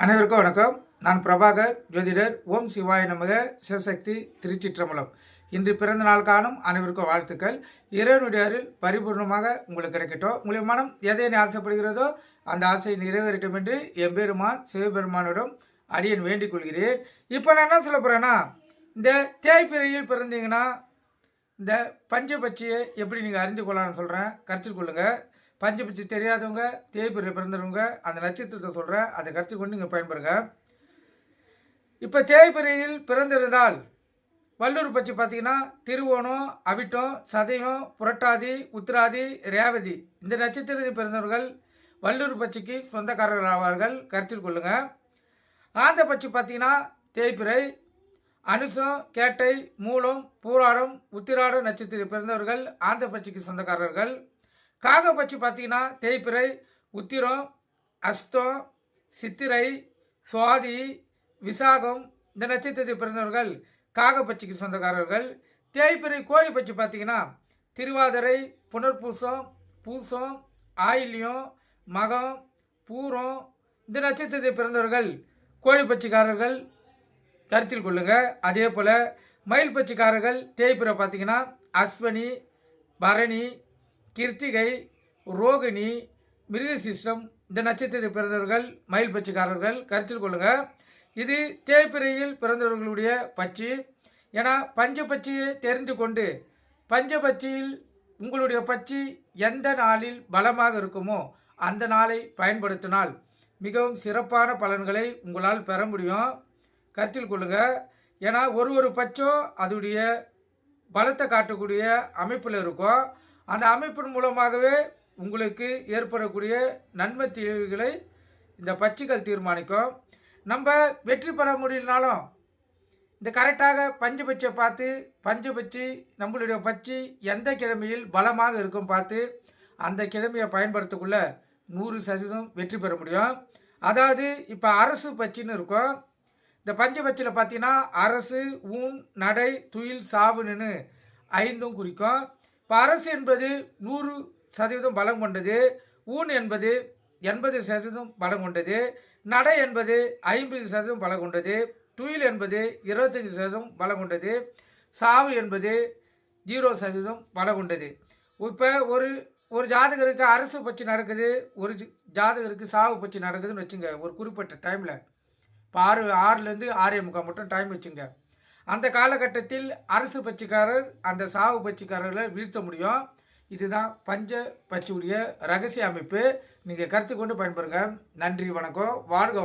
அனைவருக்கும் வணக்கம். நான் பிரபாகர் ஜோதிடர். ஓம் சிவாய நமக. சிவசக்தி திருச்சிற்றம்பலம். இன்று பிறந்த நாள் காணும் அனைவருக்கும் வாழ்த்துக்கள். இறைவனுடைய அருள் பரிபூர்ணமாக உங்களுக்கு கிடைக்கட்டும். உங்களுடைய மனம் எதை ஆசைப்படுகிறதோ அந்த ஆசை நிறைவேறட்டும் என்று எம்பெருமான் சிவபெருமானிடம் அடியன் வேண்டிக் கொள்கிறேன். இப்போ நான் என்ன சொல்ல போகிறேன்னா, இந்த தேய்பிறையில் பிறந்தீங்கன்னா இந்த பஞ்சபட்சியை எப்படி நீங்கள் அறிந்து கொள்ளலாம்னு சொல்கிறேன். கருத்தில் கொள்ளுங்கள். பஞ்சபட்சி தெரியாதவங்க, தேய்பிறையில் பிறந்தவங்க அந்த நட்சத்திரத்தை சொல்கிறேன், அதை கருத்து கொண்டு நீங்கள் பயன்படுங்க. இப்போ தேய்பிறையில் பிறந்திருந்தால் வல்லூர் பட்சி பார்த்தீங்கன்னா திருவோணம், அவிட்டம், சதயம், புரட்டாதி, உத்திராதி, ரேவதி இந்த நட்சத்திரத்தில் பிறந்தவர்கள் வல்லூர் பட்சிக்கு சொந்தக்காரர்கள் ஆவார்கள். கருத்தில் கொள்ளுங்கள். ஆந்த பட்சி பார்த்தீங்கன்னா தேய்பிறை, அனுசம், கேட்டை, மூலம், பூராடம், உத்திராடம் நட்சத்திரத்தில் பிறந்தவர்கள் ஆந்த பட்சிக்கு சொந்தக்காரர்கள். காகப்பட்சி பார்த்தீங்கன்னா தேய்பிறை, உத்திரம், அஸ்தம், சித்திரை, சுவாதி, விசாகம் இந்த நட்சத்திரத்தில் பிறந்தவர்கள் காகப்பட்சிக்கு சொந்தக்காரர்கள். தேய்பிறை கோழி பட்சி பார்த்தீங்கன்னா திருவாதிரை, புனர்பூசம், பூசம், ஆயில்யம், மகம், பூரம் இந்த நட்சத்திரத்தில் பிறந்தவர்கள் கோழி பட்சிக்காரர்கள். கருத்தில் கொள்ளுங்க. அதே போல் மயில் பட்சிக்காரர்கள் தேய்பிறை பார்த்தீங்கன்னா அஸ்வனி, பரணி, கிருத்திகை, ரோகிணி, மிருகசிஷ்டம் இந்த நட்சத்திரத்தில் பிறந்தவர்கள் மயில் பட்சிக்காரர்கள். கருத்தில் கொள்ளுங்கள். இது தேய்பிறையில் பிறந்தவர்களுடைய பட்சி. ஏன்னா பஞ்சபட்சியை தெரிந்து கொண்டு பஞ்சபட்சியில் உங்களுடைய பட்சி எந்த நாளில் பலமாக இருக்குமோ அந்த நாளை பயன்படுத்தினால் மிகவும் சிறப்பான பலன்களை உங்களால் பெற முடியும். கருத்தில் கொள்ளுங்கள். ஏன்னா ஒரு பட்சம் அதோடைய பலத்தை காட்டக்கூடிய அமைப்பில் இருக்கும். அந்த அமைப்பின் மூலமாகவே உங்களுக்கு ஏற்படக்கூடிய நன்மை தீர்வுகளை இந்த பட்சிகள் தீர்மானிக்கும். நம்ம வெற்றி பெற முடியலனாலும் இந்த கரெக்டாக பஞ்சபட்சியை பார்த்து பஞ்சபட்சி நம்மளுடைய பட்சி எந்த கிழமையில் பலமாக இருக்கும் பார்த்து அந்த கிழமையை பயன்படுத்தக்குள்ள 100% வெற்றி பெற முடியும். அதாவது இப்போ அரசு பட்சின்னு இருக்கும். இந்த பஞ்சபட்சியில் பார்த்தீங்கன்னா அரசு, ஊன், நடை, துயில், சாவுன்னு 5 குறிக்கும். இப்போ அரசு என்பது 100% பலம் கொண்டது, ஊன் என்பது 80% பலம் கொண்டது, நடை என்பது 50% பலம் கொண்டது, துயில் என்பது 25% பலம் கொண்டது, சாவு என்பது 0% பலம் கொண்டது. இப்போ ஒரு ஜாதகருக்கு அரசு பட்சி நடக்குது, ஒரு ஜாதகருக்கு சாவு பட்சி நடக்குதுன்னு வச்சுங்க. ஒரு குறிப்பிட்ட டைமில் இப்போ 6லேருந்து 6:45 மட்டும் டைம் வச்சுங்க. அந்த காலகட்டத்தில் அரசு பட்சிக்காரர் அந்த சாவு பட்சிக்காரர்களை வீழ்த்த முடியும். இதுதான் பஞ்ச பட்சியுடைய ரகசிய அமைப்பு. நீங்கள் கருத்து கொண்டு பயன்பெறுங்க. நன்றி, வணக்கம், வாழ்க.